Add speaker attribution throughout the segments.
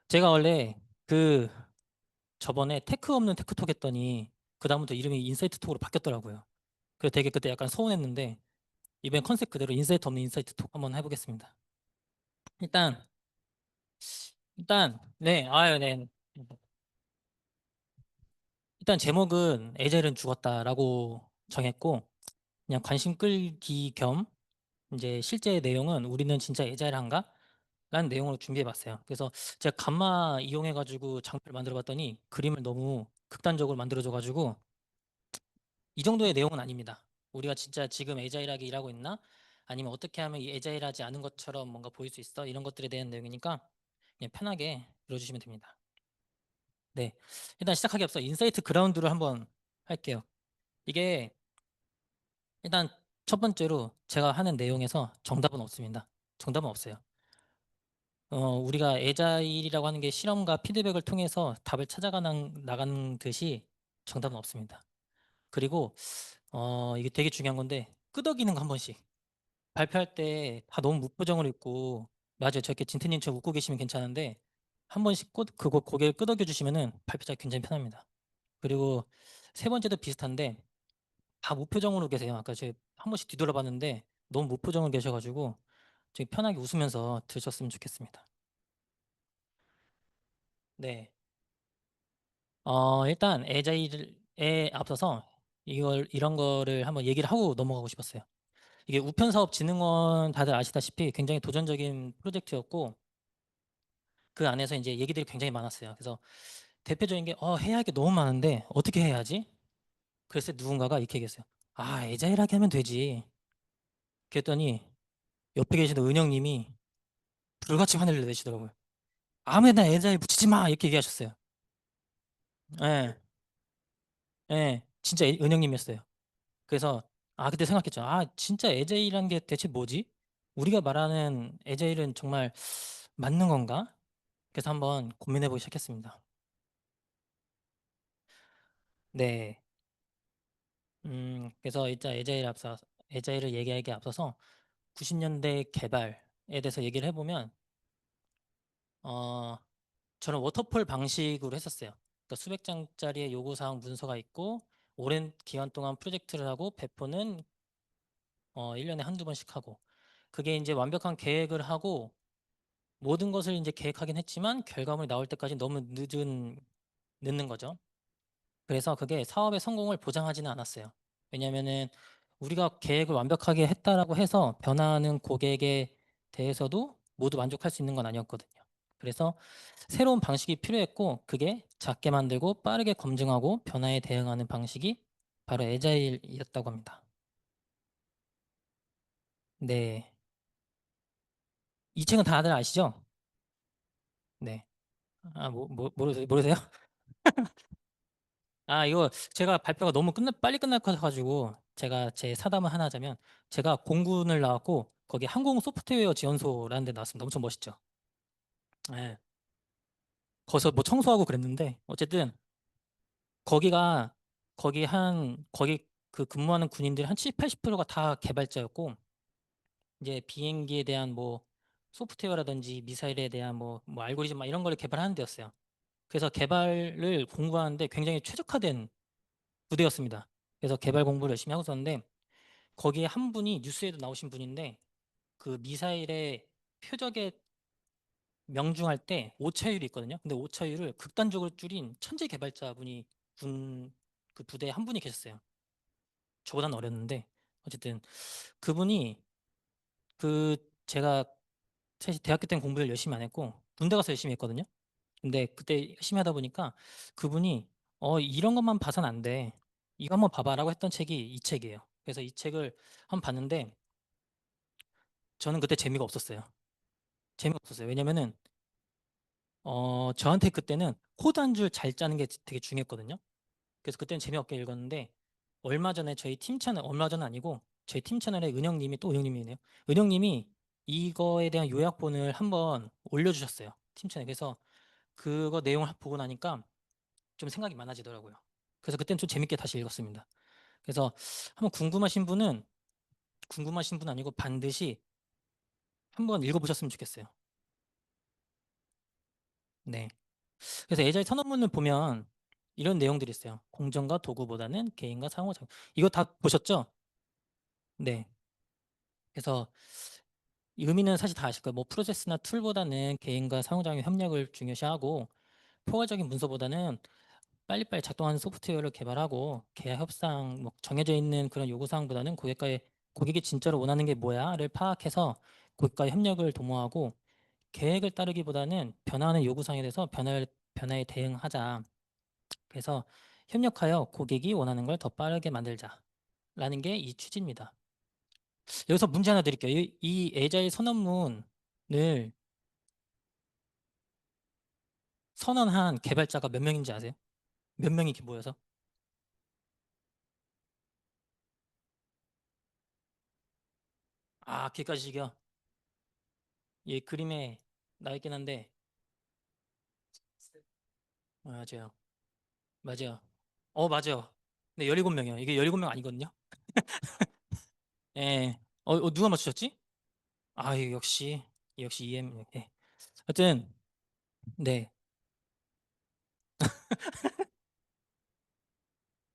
Speaker 1: 제가 원래 그 저번에 테크 없는 테크톡 했더니 그다음부터 이름이 인사이트 톡으로 바뀌었더라고요. 그래서 되게 그때 약간 서운했는데 이번 컨셉 그대로 인사이트 없는 인사이트 톡 한번 해보겠습니다. 일단 네, 아유, 네. 일단 제목은 에젤은 죽었다라고 정했고 그냥 관심 끌기 겸 이제 실제 내용은 우리는 진짜 에자일한가? 라는 내용으로 준비해봤어요. 그래서 제가 감마 이용해가지고 장표를 만들어봤더니 그림을 너무 극단적으로 만들어줘가지고 이 정도의 내용은 아닙니다. 우리가 진짜 지금 에자일하게 일하고 있나? 아니면 어떻게 하면 이 에자일하지 않은 것처럼 뭔가 보일 수 있어? 이런 것들에 대한 내용이니까 그냥 편하게 들어주시면 됩니다. 네. 일단 시작하기 앞서 인사이트 그라운드를 한번 할게요. 이게 일단 첫 번째로 제가 하는 내용에서 정답은 없습니다. 정답은 없어요. 우리가 에자일이라고 하는 게 실험과 피드백을 통해서 답을 나가는 듯이 정답은 없습니다. 그리고 이게 되게 중요한 건데 끄덕이는 거 한 번씩 발표할 때 다 너무 무표정을 입고 맞아요. 저렇게 진태님처럼 웃고 계시면 괜찮은데 한 번씩 그거 고개를 끄덕여 주시면은 발표자가 굉장히 편합니다. 그리고 세 번째도 비슷한데 다 무표정으로 계세요. 아까 제가 한 번씩 뒤돌아봤는데 너무 무표정으로 계셔가지고 좀 편하게 웃으면서 들으셨으면 좋겠습니다. 네. 일단 에자일에 앞서서 이런 거를 한번 얘기를 하고 넘어가고 싶었어요. 이게 우편사업진흥원 다들 아시다시피 굉장히 도전적인 프로젝트였고 그 안에서 이제 얘기들이 굉장히 많았어요. 그래서 대표적인 게 해야 할 게 너무 많은데 어떻게 해야 하지? 그래서 누군가가 이렇게 얘기했어요. 아, 에자일하게 하면 되지. 그랬더니 옆에 계시던 은영님이 불같이 화를 내시더라고요. 아무에나 에자일 붙이지 마! 이렇게 얘기하셨어요. 예, 예, 진짜 은영님이었어요. 그래서 그때 생각했죠. 진짜 에제일이라는 게 대체 뭐지? 우리가 말하는 에제일은 정말 맞는 건가? 그래서 한번 고민해 보기 시작했습니다. 네. 그래서 일단 에제일을 얘기하기에 앞서서 90년대 개발에 대해서 얘기를 해보면 어, 저는 워터폴 방식으로 했었어요. 그러니까 수백 장짜리의 요구사항 문서가 있고 오랜 기간 동안 프로젝트를 하고 배포는 1년에 한두 번씩 하고 그게 이제 완벽한 계획을 하고 모든 것을 이제 계획하긴 했지만 결과물이 나올 때까지 너무 늦는 거죠. 그래서 그게 사업의 성공을 보장하지는 않았어요. 왜냐하면은 우리가 계획을 완벽하게 했다라고 해서 변화하는 고객에 대해서도 모두 만족할 수 있는 건 아니었거든요. 그래서 새로운 방식이 필요했고 그게 작게 만들고 빠르게 검증하고 변화에 대응하는 방식이 바로 에자일이었다고 합니다. 네. 이 책은 다들 아시죠? 네. 모르세요? 이거 제가 발표가 너무 빨리 끝날 것 같아가지고 제가 제 사담을 하나 하자면 제가 공군을 나왔고 거기 항공 소프트웨어 지원소라는 데 나왔습니다. 엄청 멋있죠. 예. 거기서 뭐 청소하고 그랬는데 어쨌든 거기가 거기 그 근무하는 군인들 한 70, 80%가 다 개발자였고 이제 비행기에 대한 뭐 소프트웨어라든지 미사일에 대한 뭐 알고리즘 막 이런 걸 개발하는 데였어요. 그래서 개발을 공부하는데 굉장히 최적화된 부대였습니다. 그래서 개발 공부를 열심히 하고 있었는데 거기에 한 분이 뉴스에도 나오신 분인데 그 미사일의 표적에 명중할 때 오차율이 있거든요. 근데 오차율을 극단적으로 줄인 천재 개발자분이 군 그 부대에 한 분이 계셨어요. 저보다는 어렸는데 어쨌든 그분이 그 제가 사실 대학교 때는 공부를 열심히 안 했고 군대 가서 열심히 했거든요. 근데 그때 열심히 하다 보니까 그분이 이런 것만 봐선 안 돼. 이거 한번 봐봐라고 했던 책이 이 책이에요. 그래서 이 책을 한번 봤는데 저는 그때 재미가 없었어요. 재미가 없었어요. 왜냐면은 저한테 그때는 코드 한 줄 잘 짜는 게 되게 중요했거든요. 그래서 그때는 재미없게 읽었는데 얼마 전은 아니고 저희 팀 채널에 은영님이 또 은영님이네요. 은영님이 이거에 대한 요약본을 한번 올려주셨어요. 팀 채널에. 그래서 그거 내용을 보고 나니까 좀 생각이 많아지더라고요. 그래서 그때는 좀 재밌게 다시 읽었습니다. 그래서 한번 궁금하신 분 아니고 반드시 한번 읽어보셨으면 좋겠어요. 네. 그래서 에이자일 선언문을 보면 이런 내용들이 있어요. 공정과 도구보다는 개인과 상호작용. 이거 다 보셨죠? 네. 그래서 이 의미는 사실 다 아실 거예요. 뭐 프로세스나 툴보다는 개인과 상호작용 협력을 중요시하고 포괄적인 문서보다는 빨리빨리 작동하는 소프트웨어를 개발하고 계약 협상 뭐 정해져 있는 그런 요구사항보다는 고객이 진짜로 원하는 게 뭐야를 파악해서 고객과의 협력을 도모하고 계획을 따르기보다는 변화하는 요구사항에 대해서 변화에 대응하자. 그래서 협력하여 고객이 원하는 걸 더 빠르게 만들자라는 게 이 취지입니다. 여기서 문제 하나 드릴게요. 이 에자일 선언문을 선언한 개발자가 몇 명인지 아세요? 몇 명이 이렇게 모여서? 아, 객관식이요? 이 그림에 나 있긴 한데 맞아요. 맞아요. 맞아요. 네, 17명이요. 이게 17명 아니거든요. 예. 누가 맞추셨지? 아, 이거 역시 EM. 예. 하여튼 네.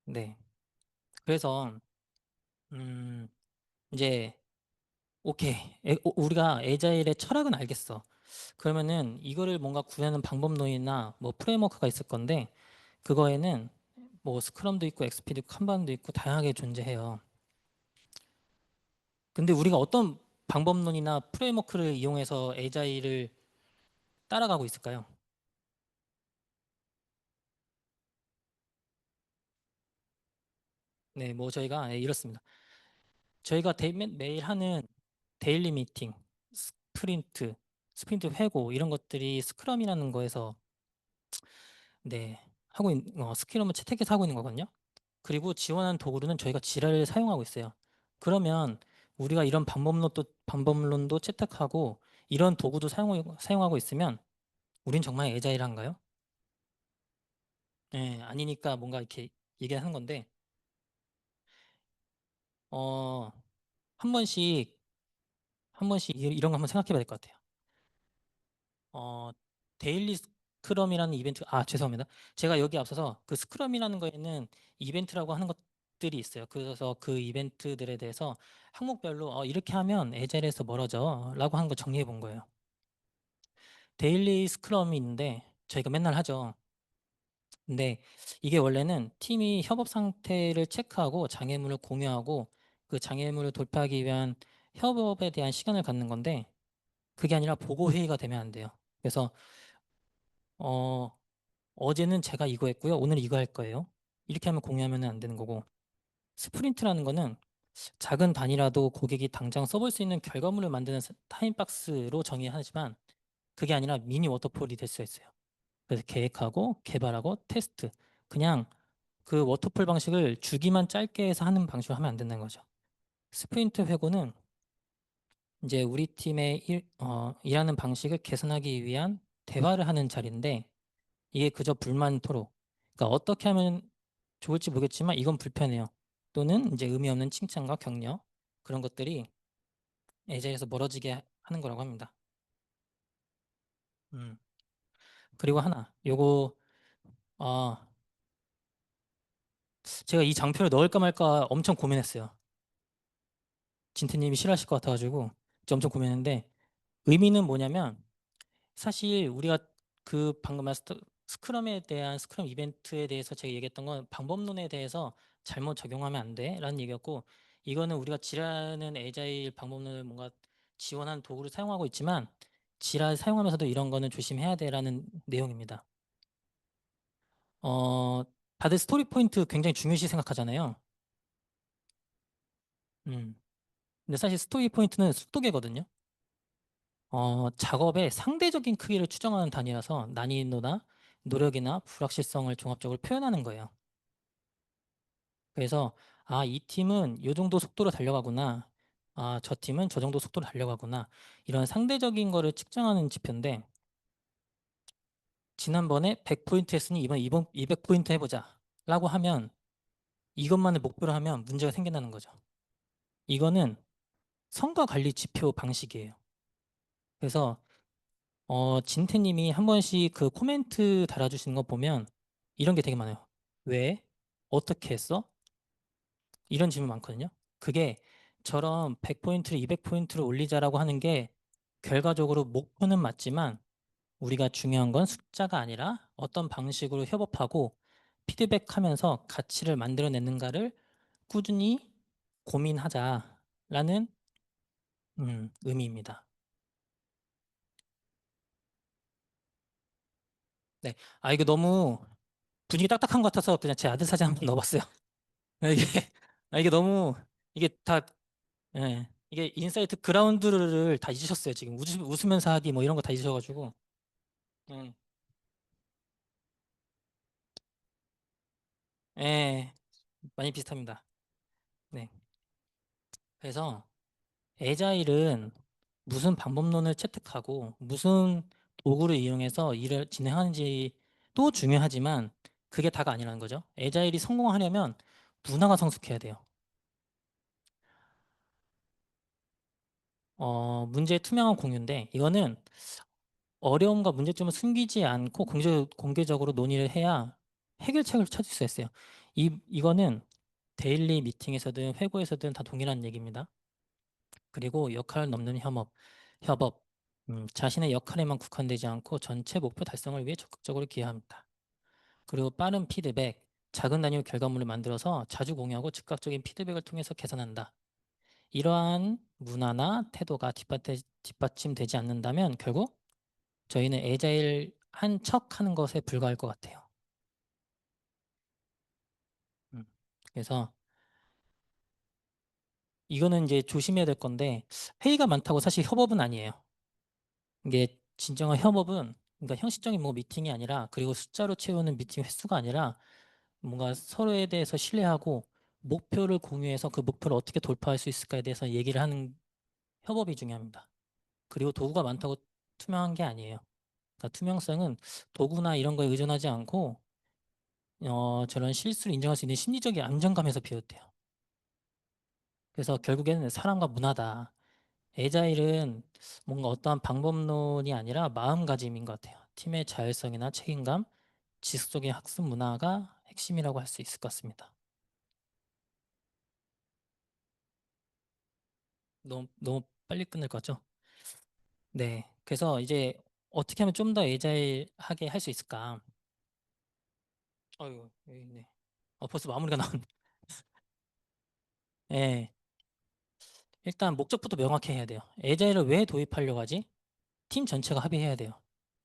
Speaker 1: 네. 그래서 음 이제 오케이. 우리가 에자일의 철학은 알겠어. 그러면은 이거를 뭔가 구현하는 방법론이나 뭐 프레임워크가 있을 건데 그거에는 뭐 스크럼도 있고 엑스피도 있고 kanban도 있고 다양하게 존재해요. 근데 우리가 어떤 방법론이나 프레임워크를 이용해서 에자일을 따라가고 있을까요? 네, 뭐 저희가 이렇습니다. 저희가 매일 하는 데일리 미팅, 스프린트, 스프린트 회고 이런 것들이 스크럼이라는 거에서 네, 스크럼을 채택해서 하고 있는 거거든요. 그리고 지원하는 도구로는 저희가 지라를 사용하고 있어요. 그러면 우리가 이런 방법론도 채택하고 이런 도구도 사용하고 있으면 우린 정말 에자일한가요? 네, 아니니까 뭔가 이렇게 얘기하는 건데 어, 한 번씩 이런 거 한번 생각해 봐야 될 것 같아요. 어, 데일리 스크럼이라는 이벤트, 죄송합니다. 제가 여기 앞서서 그 스크럼이라는 거에는 이벤트라고 하는 것들이 있어요. 그래서 그 이벤트들에 대해서 항목별로 이렇게 하면 에자일에서 멀어져 라고 하는 거 정리해 본 거예요. 데일리 스크럼이 있는데 저희가 맨날 하죠. 근데 이게 원래는 팀이 협업 상태를 체크하고 장애물을 공유하고 그 장애물을 돌파하기 위한 협업에 대한 시간을 갖는 건데 그게 아니라 보고 회의가 되면 안 돼요. 그래서 어, 어제는 제가 이거 했고요. 오늘 이거 할 거예요. 이렇게 하면 공유하면 안 되는 거고. 스프린트라는 거는 작은 단위라도 고객이 당장 써볼 수 있는 결과물을 만드는 타임박스로 정의하지만 그게 아니라 미니 워터폴이 될 수 있어요. 그래서 계획하고 개발하고 테스트. 그냥 그 워터폴 방식을 주기만 짧게 해서 하는 방식으로 하면 안 된다는 거죠. 스프린트 회고는 이제 우리 팀의 일하는 방식을 개선하기 위한 대화를 하는 자리인데 이게 그저 불만 토로. 그러니까 어떻게 하면 좋을지 모르겠지만 이건 불편해요. 또는 이제 의미 없는 칭찬과 격려 그런 것들이 에이자에서 멀어지게 하는 거라고 합니다. 음. 그리고 하나, 요거 어, 제가 이 장표를 넣을까 말까 엄청 고민했어요. 진태님이 싫어하실 것 같아가지고 엄청 고민했는데 의미는 뭐냐면 사실 우리가 그 방금 스크럼에 대한 스크럼 이벤트에 대해서 제가 얘기했던 건 방법론에 대해서 잘못 적용하면 안 돼라는 얘기였고 이거는 우리가 지라는 에이자일 방법론을 뭔가 지원한 도구를 사용하고 있지만 지라 사용하면서도 이런 거는 조심해야 돼라는 내용입니다. 어, 다들 스토리 포인트 굉장히 중요시 생각하잖아요. 음. 근데 사실 스토리 포인트는 속도계거든요. 작업의 상대적인 크기를 추정하는 단위라서 난이도나 노력이나 불확실성을 종합적으로 표현하는 거예요. 그래서 이 팀은 이 정도 속도로 달려가구나. 저 팀은 저 정도 속도로 달려가구나. 이런 상대적인 거를 측정하는 지표인데 지난번에 100포인트 했으니 이번 200포인트 해보자 라고 하면 이것만을 목표로 하면 문제가 생긴다는 거죠. 이거는 성과 관리 지표 방식이에요. 그래서 진태님이 한 번씩 그 코멘트 달아주시는 거 보면 이런 게 되게 많아요. 왜? 어떻게 했어? 이런 질문 많거든요. 그게 저런 100포인트를 200포인트를 올리자라고 하는 게 결과적으로 목표는 맞지만 우리가 중요한 건 숫자가 아니라 어떤 방식으로 협업하고 피드백하면서 가치를 만들어내는가를 꾸준히 고민하자라는 의미입니다. 네. 아, 이거 너무 분위기 딱딱한 것 같아서 그냥 제 아들 사진 한번 넣어봤어요. 이게, 이게 너무, 이게 다, 예. 이게 인사이트 그라운드를 다 잊으셨어요. 지금 웃으면서 하기 뭐 이런 거 다 잊으셔가지고. 예. 예. 많이 비슷합니다. 네. 그래서 에자일은 무슨 방법론을 채택하고 무슨 도구를 이용해서 일을 진행하는지도 중요하지만 그게 다가 아니라는 거죠. 에자일이 성공하려면 문화가 성숙해야 돼요. 문제의 투명한 공유인데 이거는 어려움과 문제점을 숨기지 않고 공개적으로 논의를 해야 해결책을 찾을 수 있어요. 이거는 데일리 미팅에서든 회고에서든 다 동일한 얘기입니다. 그리고 역할을 넘는 협업, 자신의 역할에만 국한되지 않고 전체 목표 달성을 위해 적극적으로 기여합니다. 그리고 빠른 피드백, 작은 단위 결과물을 만들어서 자주 공유하고 즉각적인 피드백을 통해서 개선한다. 이러한 문화나 태도가 뒷받침되지 않는다면 결국 저희는 에자일 한 척 하는 것에 불과할 것 같아요. 음, 그래서 이거는 이제 조심해야 될 건데 회의가 많다고 사실 협업은 아니에요. 이게 진정한 협업은 그러니까 형식적인 뭐 미팅이 아니라 그리고 숫자로 채우는 미팅 횟수가 아니라 뭔가 서로에 대해서 신뢰하고 목표를 공유해서 그 목표를 어떻게 돌파할 수 있을까에 대해서 얘기를 하는 협업이 중요합니다. 그리고 도구가 많다고 투명한 게 아니에요. 그러니까 투명성은 도구나 이런 거에 의존하지 않고 저런 실수를 인정할 수 있는 심리적인 안정감에서 비롯돼요. 그래서 결국에는 사람과 문화다. 에자일은 뭔가 어떠한 방법론이 아니라 마음가짐인 것 같아요. 팀의 자율성이나 책임감, 지속적인 학습 문화가 핵심이라고 할 수 있을 것 같습니다. 너무 빨리 끝날 것 같죠? 네. 그래서 이제 어떻게 하면 좀 더 에자일하게 할 수 있을까? 어유, 네. 벌써 마무리가 나온. 예. 일단 목적부터 명확히 해야 돼요. 에자일을 왜 도입하려고 하지? 팀 전체가 합의해야 돼요.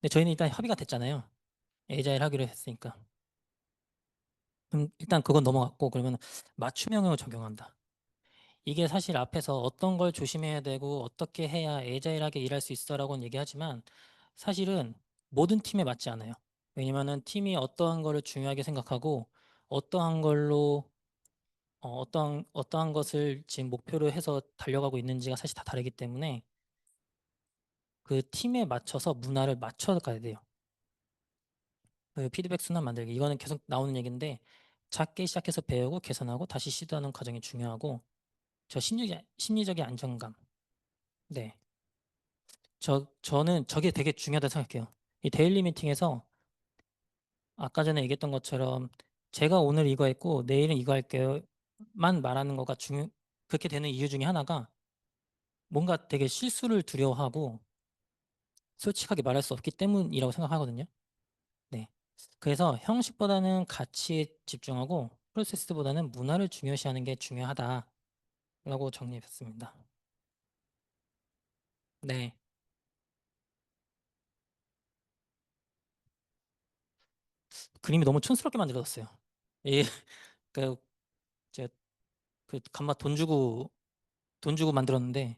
Speaker 1: 근데 저희는 일단 합의가 됐잖아요. 에자일 하기로 했으니까. 그럼 일단 그건 넘어갔고 그러면 맞춤형으로 적용한다. 이게 사실 앞에서 어떤 걸 조심해야 되고 어떻게 해야 에자일하게 일할 수 있어라고는 얘기하지만 사실은 모든 팀에 맞지 않아요. 왜냐면은 팀이 어떠한 거를 중요하게 생각하고 어떠한 걸로 어떠한 것을 지금 목표로 해서 달려가고 있는지가 사실 다 다르기 때문에 그 팀에 맞춰서 문화를 맞춰 가야 돼요. 그 피드백 순환 만들기 이거는 계속 나오는 얘기인데 작게 시작해서 배우고 개선하고 다시 시도하는 과정이 중요하고 저 심리적인 안정감. 네. 저는 저게 되게 중요하다고 생각해요. 이 데일리 미팅에서 아까 전에 얘기했던 것처럼 제가 오늘 이거 했고 내일은 이거 할게요만 말하는 거가 그렇게 되는 이유 중에 하나가 뭔가 되게 실수를 두려워하고 솔직하게 말할 수 없기 때문이라고 생각하거든요. 네. 그래서 형식보다는 가치에 집중하고 프로세스보다는 문화를 중요시하는 게 중요하다라고 정리했습니다. 네. 그림이 너무 촌스럽게 만들어졌어요. 예, 그, 제가 그 간맛 돈 주고 만들었는데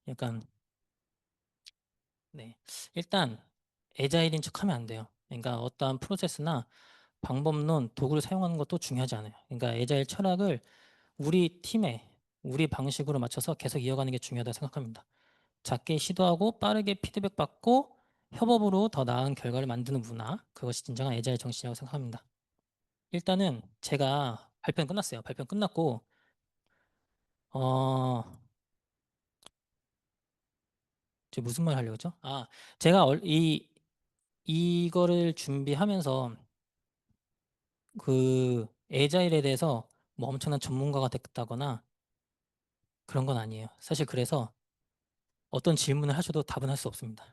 Speaker 1: 약간 네. 일단 에자일인 척하면 안 돼요. 그러니까 어떠한 프로세스나 방법론, 도구를 사용하는 것도 중요하지 않아요. 그러니까 에자일 철학을 우리 팀에 우리 방식으로 맞춰서 계속 이어가는 게 중요하다고 생각합니다. 작게 시도하고 빠르게 피드백 받고 협업으로 더 나은 결과를 만드는 문화, 그것이 진정한 에자일 정신이라고 생각합니다. 일단은 제가 발표는 끝났어요. 발표는 끝났고 어, 제가 무슨 말 하려고 했죠? 제가 이거를 준비하면서 그 에자일에 대해서 뭐 엄청난 전문가가 됐다거나 그런 건 아니에요. 사실 그래서 어떤 질문을 하셔도 답은 할 수 없습니다.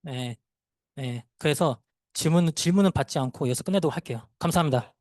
Speaker 1: 네, 네. 그래서 질문은 받지 않고 여기서 끝내도록 할게요. 감사합니다.